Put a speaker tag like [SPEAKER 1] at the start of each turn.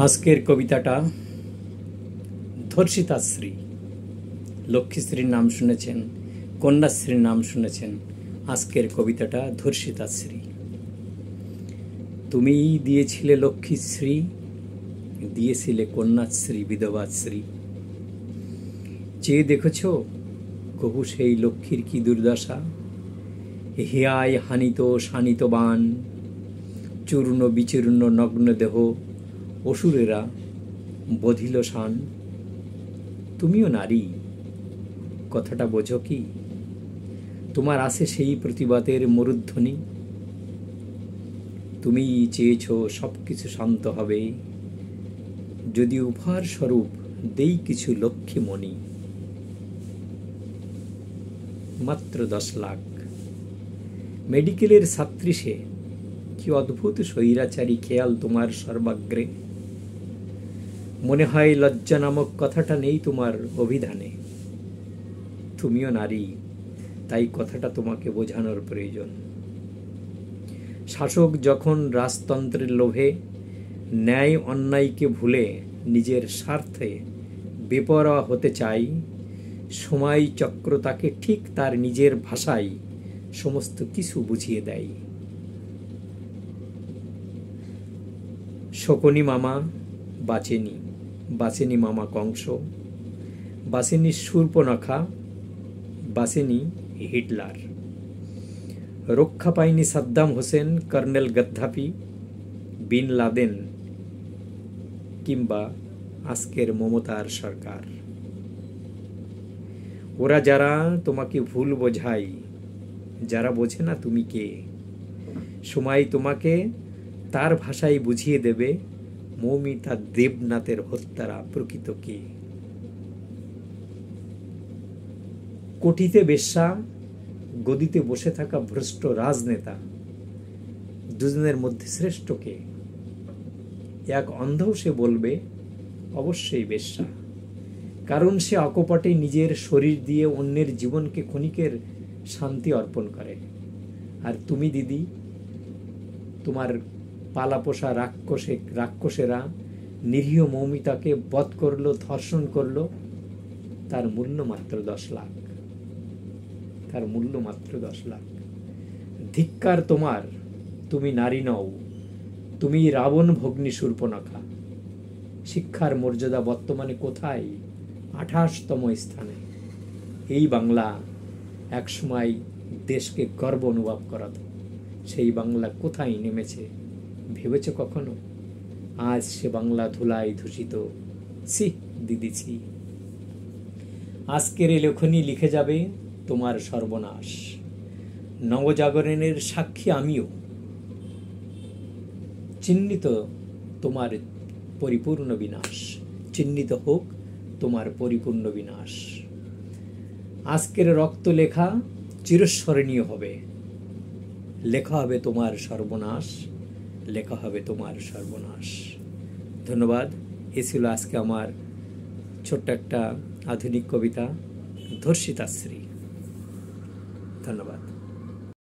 [SPEAKER 1] আজকের কবিতাটা ধর্ষিতাশ্রী। লক্ষ্মীশ্রীর নাম শুনেছেন, কন্যাশ্রীর নাম শুনেছেন, আজকের কবিতাটা ধর্ষিতাশ্রী। তুমি দিয়েছিলে লক্ষ্মীশ্রী, দিয়েছিলে কন্যাশ্রী, বিধবাশ্রী। চেয়ে দেখেছ কবু সেই লক্ষ্মীর কি দুর্দশা? হিয়ায় হানিত শানিত বান, চূর্ণ বিচূর্ণ নগ্ন দেহ, অসুরেরা বধিল শান। তুমিও নারী, কথাটা বোঝো কি? তোমার আছে সেই প্রতিবাদের মরুধ্বনি। তুমি চেয়েছ সব কিছু শান্ত হবে, যদি উপহার স্বরূপ দেই কিছু লক্ষ্মীমণি। মাত্র 10 লাখ। মেডিকেলের ছাত্রী সে, কি অদ্ভুত স্বৈরাচারী খেয়াল তোমার সর্বাগ্রে। মনে হয় লজ্জা নামক কথাটা নেই তোমার অভিধানে। তুমিও নারী, তাই কথাটা তোমাকে বোঝানোর প্রয়োজন। শাসক যখন রাজতন্ত্রের লোভে ন্যায় অন্যায়কে ভুলে নিজের স্বার্থে বেপরোয়া হতে চাই, সময় চক্র তাকে ঠিক তার নিজের ভাষায় সমস্ত কিছু বুঝিয়ে দেয়। শকুনি মামা বাঁচেনি, বাঁচেনি মামা কংস, বাঁচেনি শূর্পণখা, বাঁচেনি হিটলার। রক্ষা পায়নি Saddam Hussein, Colonel Gaddafi, bin Laden কিংবা আজকের মমতার সরকার। ওরা যারা তোমাকে ভুল বোঝায়, যারা বোঝে না তুমি কে, সময় তোমাকে তার ভাষায় বুঝিয়ে দেবে মৌমিতা দেবনাথের হত্যারা প্রকৃত কে। কোঠিতে বেশ্যা, গদিতে বসে থাকা ভ্রষ্ট রাজনেতা, দুজনের মধ্যে শ্রেষ্ঠ কে? এক অন্ধও সে বলবে অবশ্যই বেশ্যা, কারণ সে অকপটে নিজের শরীর দিয়ে অন্যের জীবনকে ক্ষণিকের শান্তি অর্পণ করে। আর তুমি দিদি, তোমার পালাপোষা রাক্ষসেরা নিরীহ মৌমিতাকে বধ করলো, ধর্ষণ করলো, তার মূল্য মাত্র 10 লাখ। তার মূল্য মাত্র 10 লাখ। ধিক্কার তোমার, তুমি নারী নও, তুমি রাবণ ভগ্নী শূর্পণখা। শিক্ষার মর্যাদা বর্তমানে কোথায়? 28তম স্থানে। এই বাংলা একসময় দেশকে গর্ব অনুভব করাতো, সেই বাংলা কোথায় নেমেছে ভেবেছ কখনো? আজ সে বাংলা ধুলায় ধূসিত। ছি দিদি ছি। আজকের এই লেখনী লিখে যাবে তোমার সর্বনাশ। নবজাগরণের সাক্ষী আমিও, চিহ্নিত তোমার পরিপূর্ণ বিনাশ। চিহ্নিত হোক তোমার পরিপূর্ণ বিনাশ। আজকের রক্ত লেখা চিরস্মরণীয় হবে। লেখা হবে তোমার সর্বনাশ, লেখা হবে তোমার সর্বনাশ। ধন্যবাদ। এ ছিল আজকে আমার ছোট্ট একটা আধুনিক কবিতা ধর্ষিতাশ্রী। ধন্যবাদ।